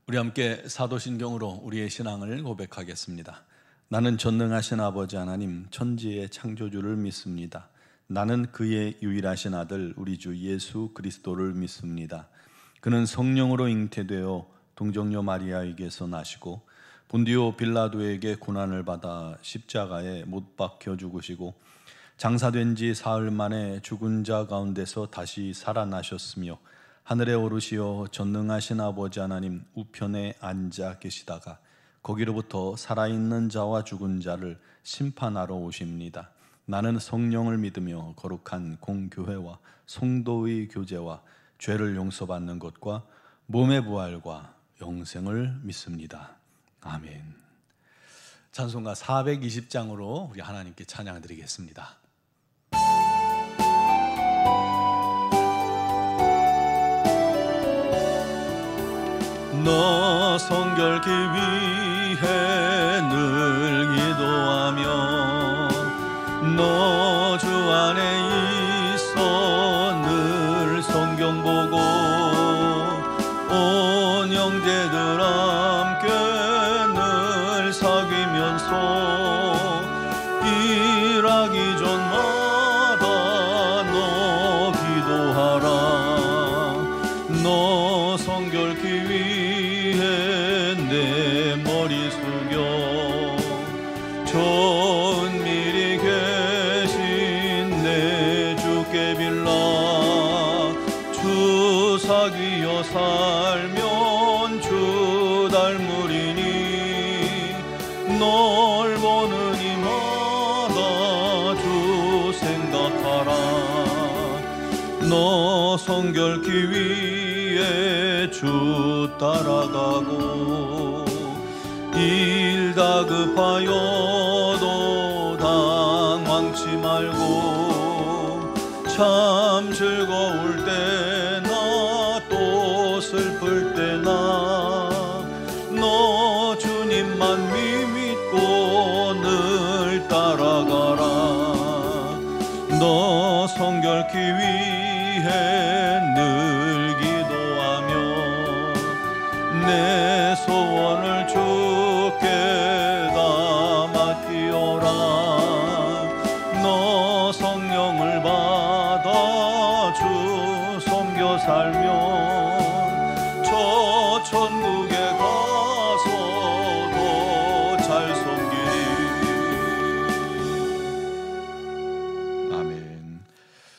우리 함께 사도신경으로 우리의 신앙을 고백하겠습니다. 나는 전능하신 아버지 하나님 천지의 창조주를 믿습니다. 나는 그의 유일하신 아들 우리 주 예수 그리스도를 믿습니다. 그는 성령으로 잉태되어 동정녀 마리아에게서 나시고 본디오 빌라도에게 고난을 받아 십자가에 못 박혀 죽으시고 장사된 지 사흘 만에 죽은 자 가운데서 다시 살아나셨으며 하늘에 오르시어 전능하신 아버지 하나님 우편에 앉아 계시다가 거기로부터 살아있는 자와 죽은 자를 심판하러 오십니다. 나는 성령을 믿으며 거룩한 공교회와 성도의 교제와 죄를 용서받는 것과 몸의 부활과 영생을 믿습니다. 아멘. 찬송가 420장으로 우리 하나님께 찬양 드리겠습니다. 너 성결케 위해 늘 기도하며 너 주 안에 있어 늘 성경 보고 온 형제들 함께 늘 사귀면서 일하기 전마다 너 기도하라. 너 성결케 위해 내 머리 숙여 좋은 미리 계신 내 주께 빌라. 주 사귀어 살면 주 닮으리니 널 보는 이마다 주 생각하라. 너 성결케 위해 주 따라가고 일 다급하여도 당황치 말고 참 즐거울 때나 또 슬플 때나 너 주님만 믿고 늘 따라가라. 너 성결케 위해 늘 기도하며 내 소원을 주께 다 맡기오라. 너 성령을 받아 주 섬겨 살면 저 천국에 가서 더 잘 섬기리. 아멘.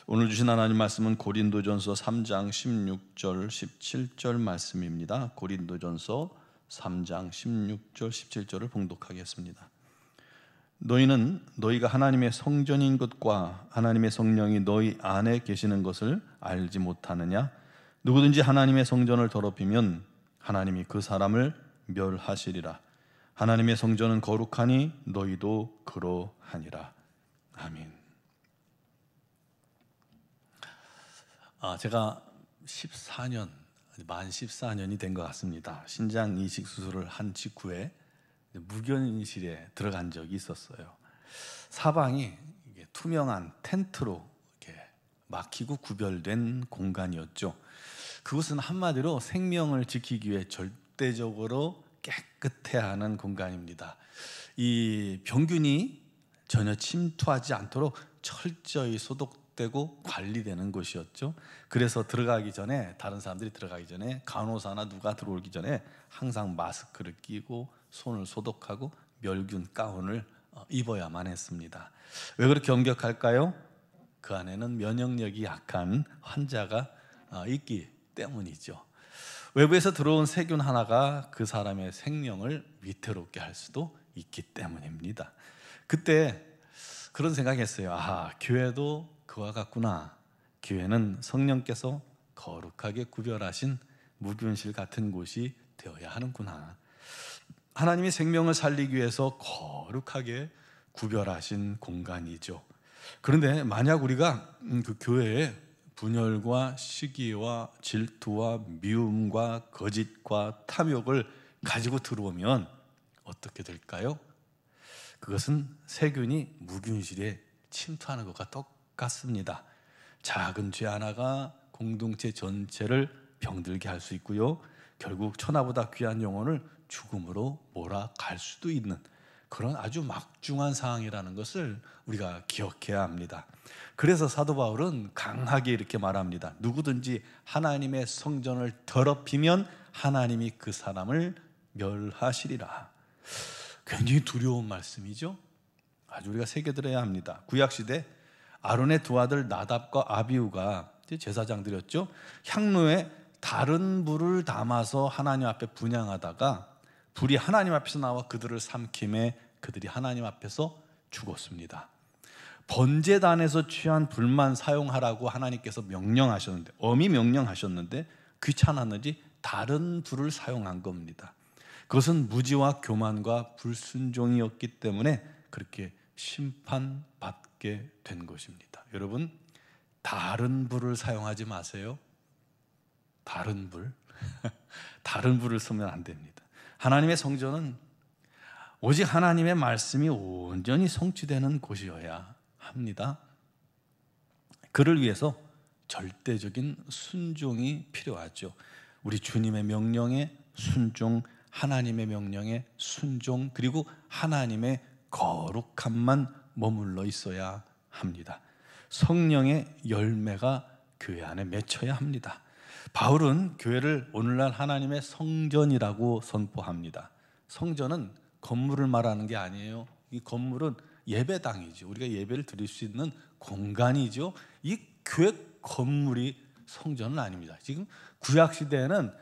오늘 주신 하나님 말씀은 고린도전서 3장 16절 17절 말씀입니다. 고린도전서 3장 16절 17절을 봉독하겠습니다. 너희는 너희가 하나님의 성전인 것과 하나님의 성령이 너희 안에 계시는 것을 알지 못하느냐? 누구든지 하나님의 성전을 더럽히면 하나님이 그 사람을 멸하시리라. 하나님의 성전은 거룩하니 너희도 그러하니라. 아멘. 제가 만 14년이 된 것 같습니다. 신장 이식 수술을 한 직후에 무견실에 들어간 적이 있었어요. 사방이 투명한 텐트로 이렇게 막히고 구별된 공간이었죠. 그곳은 한마디로 생명을 지키기 위해 절대적으로 깨끗해야 하는 공간입니다. 이 병균이 전혀 침투하지 않도록 철저히 소독되고 관리되는 곳이었죠. 그래서 들어가기 전에, 다른 사람들이 들어가기 전에 간호사나 누가 들어오기 전에 항상 마스크를 끼고 손을 소독하고 멸균 가운을 입어야만 했습니다. 왜 그렇게 엄격할까요? 그 안에는 면역력이 약한 환자가 있기 때문이죠. 외부에서 들어온 세균 하나가 그 사람의 생명을 위태롭게 할 수도 있기 때문입니다. 그때 그런 생각했어요. 교회도 그와 같구나. 교회는 성령께서 거룩하게 구별하신 무균실 같은 곳이 되어야 하는구나. 하나님이 생명을 살리기 위해서 거룩하게 구별하신 공간이죠. 그런데 만약 우리가 그 교회에 분열과 시기와 질투와 미움과 거짓과 탐욕을 가지고 들어오면 어떻게 될까요? 그것은 세균이 무균실에 침투하는 것과 똑같습니다. 작은 죄 하나가 공동체 전체를 병들게 할 수 있고요, 결국 천하보다 귀한 영혼을 죽음으로 몰아갈 수도 있는 그런 아주 막중한 상황이라는 것을 우리가 기억해야 합니다. 그래서 사도 바울은 강하게 이렇게 말합니다. 누구든지 하나님의 성전을 더럽히면 하나님이 그 사람을 멸하시리라. 굉장히 두려운 말씀이죠. 아주 우리가 새겨들어야 합니다. 구약시대 아론의 두 아들 나답과 아비후가 제사장들이었죠. 향로에 다른 불을 담아서 하나님 앞에 분향하다가 불이 하나님 앞에서 나와 그들을 삼킴에 그들이 하나님 앞에서 죽었습니다. 번제단에서 취한 불만 사용하라고 하나님께서 명령하셨는데, 엄히 명령하셨는데 귀찮았는지 다른 불을 사용한 겁니다. 그것은 무지와 교만과 불순종이었기 때문에 그렇게 심판받게 된 것입니다. 여러분, 다른 불을 사용하지 마세요. 다른 불 다른 불을 쓰면 안 됩니다. 하나님의 성전은 오직 하나님의 말씀이 온전히 성취되는 곳이어야 합니다. 그를 위해서 절대적인 순종이 필요하죠. 우리 주님의 명령에 순종, 하나님의 명령에 순종, 그리고 하나님의 거룩함만 머물러 있어야 합니다. 성령의 열매가 교회 안에 맺혀야 합니다. 바울은 교회를 오늘날 하나님의 성전이라고 선포합니다. 성전은 건물을 말하는 게 아니에요. 이 건물은 예배당이죠. 우리가 예배를 드릴 수 있는 공간이죠. 이 교회 건물이 성전은 아닙니다. 지금 구약시대에는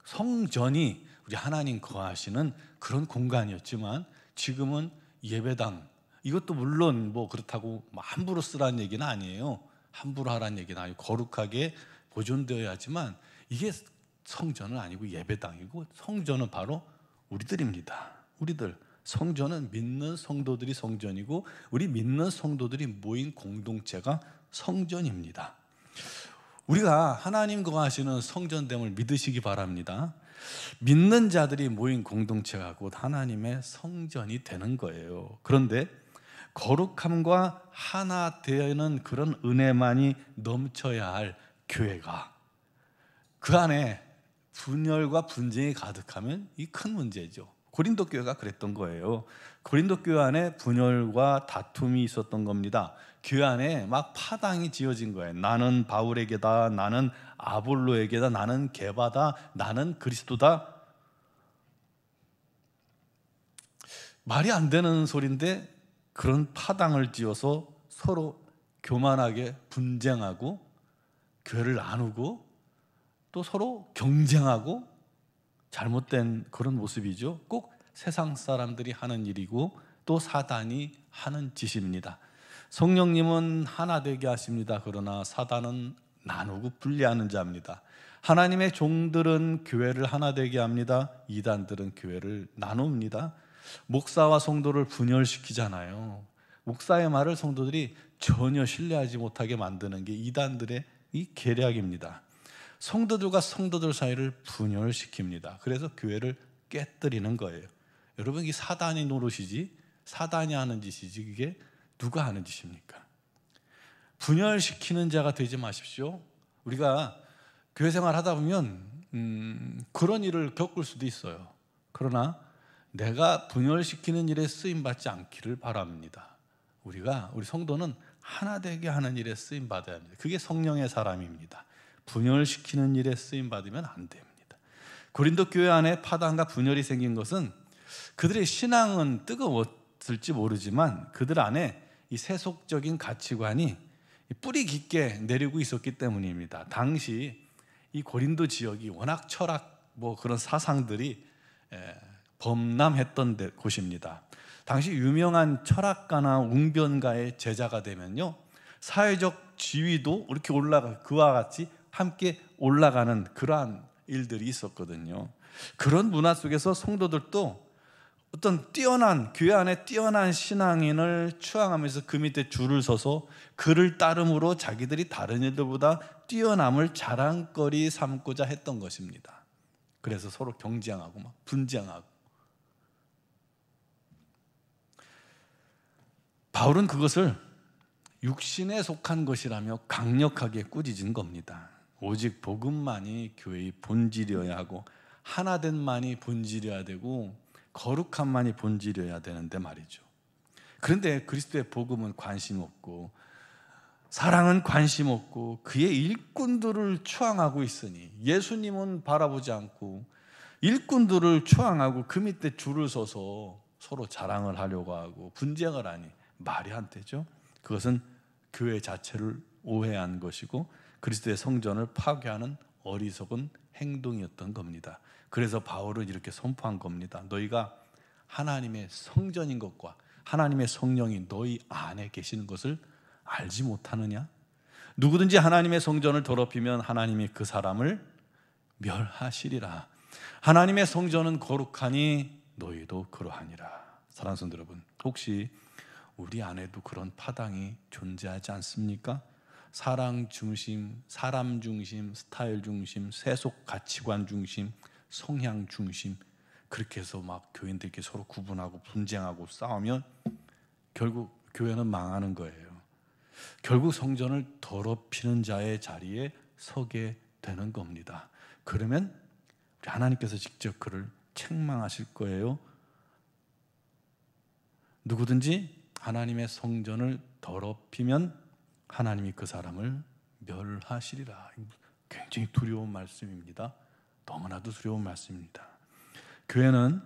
성전이 우리 하나님 거하시는 그런 공간이었지만 지금은 예배당, 이것도 물론 뭐 그렇다고 함부로 쓰라는 얘기는 아니에요. 함부로 하라는 얘기는 아니고 거룩하게 보존되어야 하지만 이게 성전은 아니고 예배당이고, 성전은 바로 우리들입니다. 우리들. 성전은 믿는 성도들이 성전이고 우리 믿는 성도들이 모인 공동체가 성전입니다. 우리가 하나님 거하시는 성전됨을 믿으시기 바랍니다. 믿는 자들이 모인 공동체가 곧 하나님의 성전이 되는 거예요. 그런데 거룩함과 하나 되는 그런 은혜만이 넘쳐야 할 교회가, 그 안에 분열과 분쟁이 가득하면 이 큰 문제죠. 고린도 교회가 그랬던 거예요. 고린도 교회 안에 분열과 다툼이 있었던 겁니다. 교회 안에 막 파당이 지어진 거예요. 나는 바울에게다, 나는 아볼로에게다, 나는 게바다, 나는 그리스도다. 말이 안 되는 소리인데 그런 파당을 지어서 서로 교만하게 분쟁하고 교회를 나누고 또 서로 경쟁하고 잘못된 그런 모습이죠. 꼭 세상 사람들이 하는 일이고 또 사단이 하는 짓입니다. 성령님은 하나 되게 하십니다. 그러나 사단은 나누고 분리하는 자입니다. 하나님의 종들은 교회를 하나 되게 합니다. 이단들은 교회를 나눕니다. 목사와 성도를 분열시키잖아요. 목사의 말을 성도들이 전혀 신뢰하지 못하게 만드는 게 이단들의 이 계략입니다. 성도들과 성도들 사이를 분열시킵니다. 그래서 교회를 깨뜨리는 거예요. 여러분, 이게 사단이 노릇이지, 사단이 하는 짓이지, 그게 누가 하는 짓입니까? 분열시키는 자가 되지 마십시오. 우리가 교회 생활 하다 보면 그런 일을 겪을 수도 있어요. 그러나 내가 분열시키는 일에 쓰임받지 않기를 바랍니다. 우리 성도는 하나 되게 하는 일에 쓰임받아야 합니다. 그게 성령의 사람입니다. 분열시키는 일에 쓰임받으면 안 됩니다. 고린도 교회 안에 파당과 분열이 생긴 것은 그들의 신앙은 뜨거웠을지 모르지만 그들 안에 이 세속적인 가치관이 뿌리 깊게 내리고 있었기 때문입니다. 당시 이 고린도 지역이 워낙 철학 그런 사상들이 범람했던 곳입니다. 당시 유명한 철학가나 웅변가의 제자가 되면요, 사회적 지위도 이렇게 그와 같이 함께 올라가는 그러한 일들이 있었거든요. 그런 문화 속에서 성도들도 어떤 교회 안에 뛰어난 신앙인을 추앙하면서 그 밑에 줄을 서서 그를 따름으로 자기들이 다른 이들보다 뛰어남을 자랑거리 삼고자 했던 것입니다. 그래서 서로 경쟁하고 막 분쟁하고. 바울은 그것을 육신에 속한 것이라며 강력하게 꾸짖은 겁니다. 오직 복음만이 교회의 본질이어야 하고 하나됨만이 본질이어야 되고 거룩함만이 본질이어야 되는데 말이죠. 그런데 그리스도의 복음은 관심 없고 사랑은 관심 없고 그의 일꾼들을 추앙하고 있으니, 예수님은 바라보지 않고 일꾼들을 추앙하고 그 밑에 줄을 서서 서로 자랑을 하려고 하고 분쟁을 하니 말이 안 되죠. 그것은 교회 자체를 오해한 것이고 그리스도의 성전을 파괴하는 어리석은 행동이었던 겁니다. 그래서 바울은 이렇게 선포한 겁니다. 너희가 하나님의 성전인 것과 하나님의 성령이 너희 안에 계시는 것을 알지 못하느냐? 누구든지 하나님의 성전을 더럽히면 하나님이 그 사람을 멸하시리라. 하나님의 성전은 거룩하니 너희도 그러하니라. 사랑하는 성도 여러분, 혹시 우리 안에도 그런 파당이 존재하지 않습니까? 사랑 중심, 사람 중심, 스타일 중심, 세속 가치관 중심, 성향 중심, 그렇게 해서 막 교인들끼리 서로 구분하고 분쟁하고 싸우면 결국 교회는 망하는 거예요. 결국 성전을 더럽히는 자의 자리에 서게 되는 겁니다. 그러면 우리 하나님께서 직접 그를 책망하실 거예요. 누구든지 하나님의 성전을 더럽히면 하나님이 그 사람을 멸하시리라. 굉장히 두려운 말씀입니다. 너무나도 두려운 말씀입니다. 교회는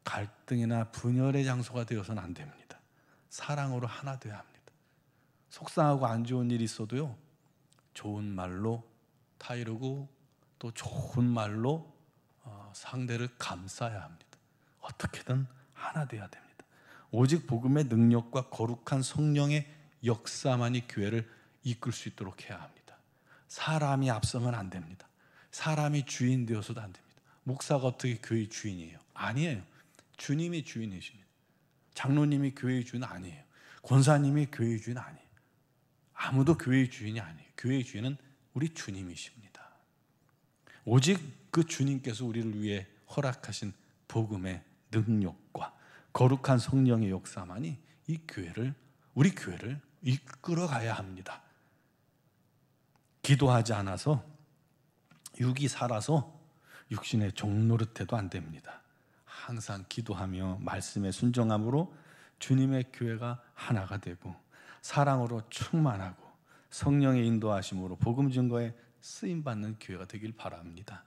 갈등이나 분열의 장소가 되어서는 안 됩니다. 사랑으로 하나 되어야 합니다. 속상하고 안 좋은 일이 있어도요, 좋은 말로 타이르고 또 좋은 말로 상대를 감싸야 합니다. 어떻게든 하나 되어야 됩니다. 오직 복음의 능력과 거룩한 성령의 역사만이 교회를 이끌 수 있도록 해야 합니다. 사람이 앞서면 안 됩니다. 사람이 주인 되어서도 안 됩니다. 목사가 어떻게 교회의 주인이에요? 아니에요. 주님이 주인이십니다. 장로님이 교회의 주인 아니에요. 권사님이 교회의 주인 아니에요. 아무도 교회의 주인이 아니에요. 교회의 주인은 우리 주님이십니다. 오직 그 주님께서 우리를 위해 허락하신 복음의 능력과 거룩한 성령의 역사만이 이 교회를, 우리 교회를 이끌어가야 합니다. 기도하지 않아서, 육이 살아서 육신의 종노릇해도 안 됩니다. 항상 기도하며 말씀에 순종함으로 주님의 교회가 하나가 되고 사랑으로 충만하고 성령의 인도하심으로 복음 증거에 쓰임받는 교회가 되길 바랍니다.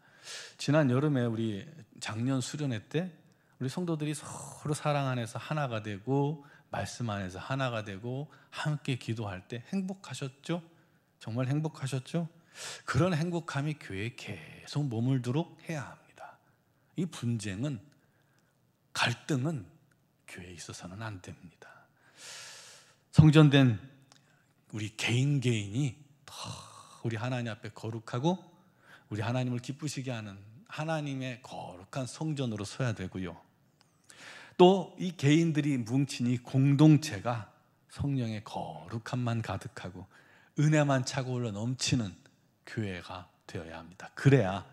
지난 여름에 우리 작년 수련회 때 우리 성도들이 서로 사랑 안에서 하나가 되고 말씀 안에서 하나가 되고 함께 기도할 때 행복하셨죠? 정말 행복하셨죠? 그런 행복함이 교회에 계속 머물도록 해야 합니다. 이 분쟁은, 갈등은 교회에 있어서는 안 됩니다. 성전된 우리 개인이 더 우리 하나님 앞에 거룩하고 우리 하나님을 기쁘시게 하는 하나님의 거룩한 성전으로 서야 되고요. 또 이 개인들이 뭉친 이 공동체가 성령의 거룩함만 가득하고 은혜만 차고 흘러 넘치는 교회가 되어야 합니다. 그래야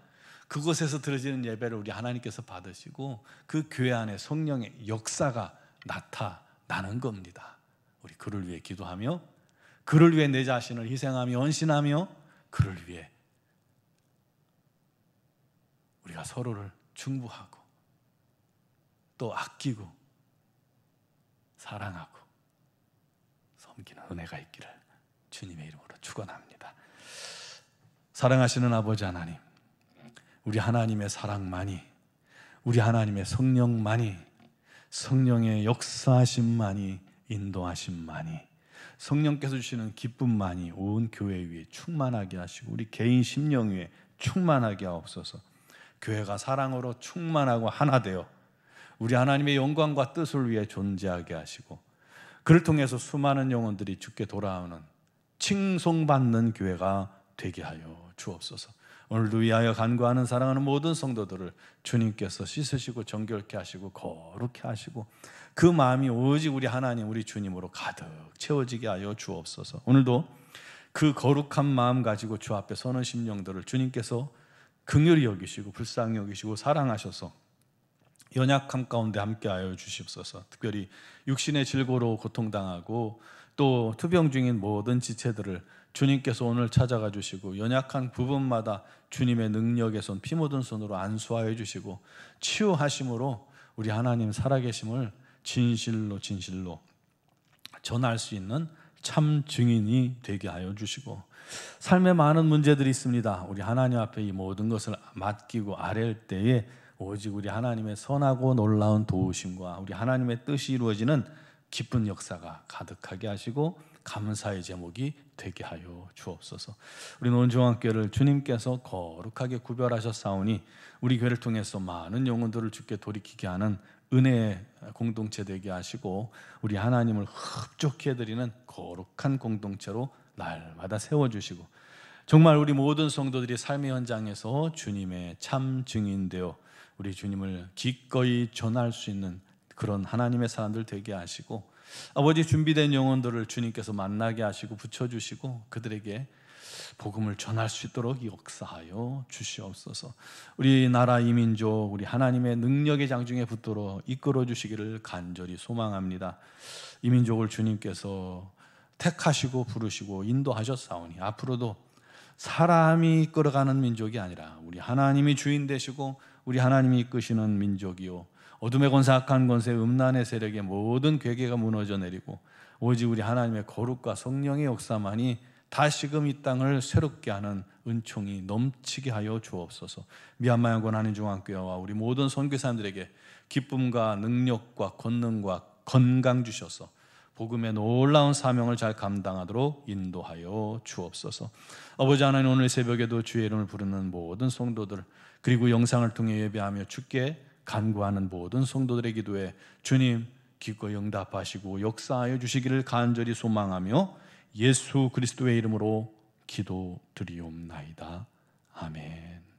그곳에서 드려지는 예배를 우리 하나님께서 받으시고 그 교회 안에 성령의 역사가 나타나는 겁니다. 우리 그를 위해 기도하며, 그를 위해 내 자신을 희생하며 헌신하며, 그를 위해 우리가 서로를 중보하고 또 아끼고 사랑하고 섬기는 은혜가 있기를 주님의 이름으로 축원합니다. 사랑하시는 아버지 하나님, 우리 하나님의 사랑만이, 우리 하나님의 성령만이, 성령의 역사하심만이, 인도하심만이, 성령께서 주시는 기쁨만이 온 교회 위에 충만하게 하시고 우리 개인 심령 위에 충만하게 하옵소서. 교회가 사랑으로 충만하고 하나 되어 우리 하나님의 영광과 뜻을 위해 존재하게 하시고 그를 통해서 수많은 영혼들이 주께 돌아오는 칭송받는 교회가 되게 하여 주옵소서. 오늘도 위하여 간구하는 사랑하는 모든 성도들을 주님께서 씻으시고 정결케 하시고 거룩케 하시고 그 마음이 오직 우리 하나님, 우리 주님으로 가득 채워지게 하여 주옵소서. 오늘도 그 거룩한 마음 가지고 주 앞에 서는 심령들을 주님께서 긍휼히 여기시고 불쌍히 여기시고 사랑하셔서 연약함 가운데 함께하여 주시옵소서. 특별히 육신의 질고로 고통당하고 또 투병 중인 모든 지체들을 주님께서 오늘 찾아가 주시고 연약한 부분마다 주님의 능력의 손, 피 묻은 손으로 안수하여 주시고 치유하심으로 우리 하나님 살아계심을 진실로 전할 수 있는 참 증인이 되게 하여 주시고, 삶에 많은 문제들이 있습니다. 우리 하나님 앞에 이 모든 것을 맡기고 아뢰을 때에 오직 우리 하나님의 선하고 놀라운 도우심과 우리 하나님의 뜻이 이루어지는 기쁜 역사가 가득하게 하시고 감사의 제목이 되게 하여 주옵소서. 우리 논중앙교회를 주님께서 거룩하게 구별하셨사오니 우리 교회를 통해서 많은 영혼들을 주께 돌이키게 하는 은혜의 공동체 되게 하시고 우리 하나님을 흡족히 해드리는 거룩한 공동체로 날마다 세워주시고, 정말 우리 모든 성도들이 삶의 현장에서 주님의 참 증인되어 우리 주님을 기꺼이 전할 수 있는 그런 하나님의 사람들 되게 하시고, 아버지 준비된 영혼들을 주님께서 만나게 하시고 붙여주시고 그들에게 복음을 전할 수 있도록 역사하여 주시옵소서. 우리 나라 이 민족 우리 하나님의 능력의 장중에 붙도록 이끌어 주시기를 간절히 소망합니다. 이 민족을 주님께서 택하시고 부르시고 인도하셨사오니 앞으로도 사람이 이끌어가는 민족이 아니라 우리 하나님이 주인 되시고 우리 하나님이 이끄시는 민족이요, 어둠의 권세 악한 권세 음란의 세력의 모든 괴계가 무너져 내리고 오직 우리 하나님의 거룩과 성령의 역사만이 다시금 이 땅을 새롭게 하는 은총이 넘치게 하여 주옵소서. 미얀마 영권 한인중앙교회와 우리 모든 선교사님들에게 기쁨과 능력과 권능과 건강 주셔서 복음의 놀라운 사명을 잘 감당하도록 인도하여 주옵소서. 아버지 하나님, 오늘 새벽에도 주의 이름을 부르는 모든 성도들, 그리고 영상을 통해 예배하며 주께 간구하는 모든 성도들의 기도에 주님 기꺼이 응답하시고 역사하여 주시기를 간절히 소망하며 예수 그리스도의 이름으로 기도드리옵나이다. 아멘.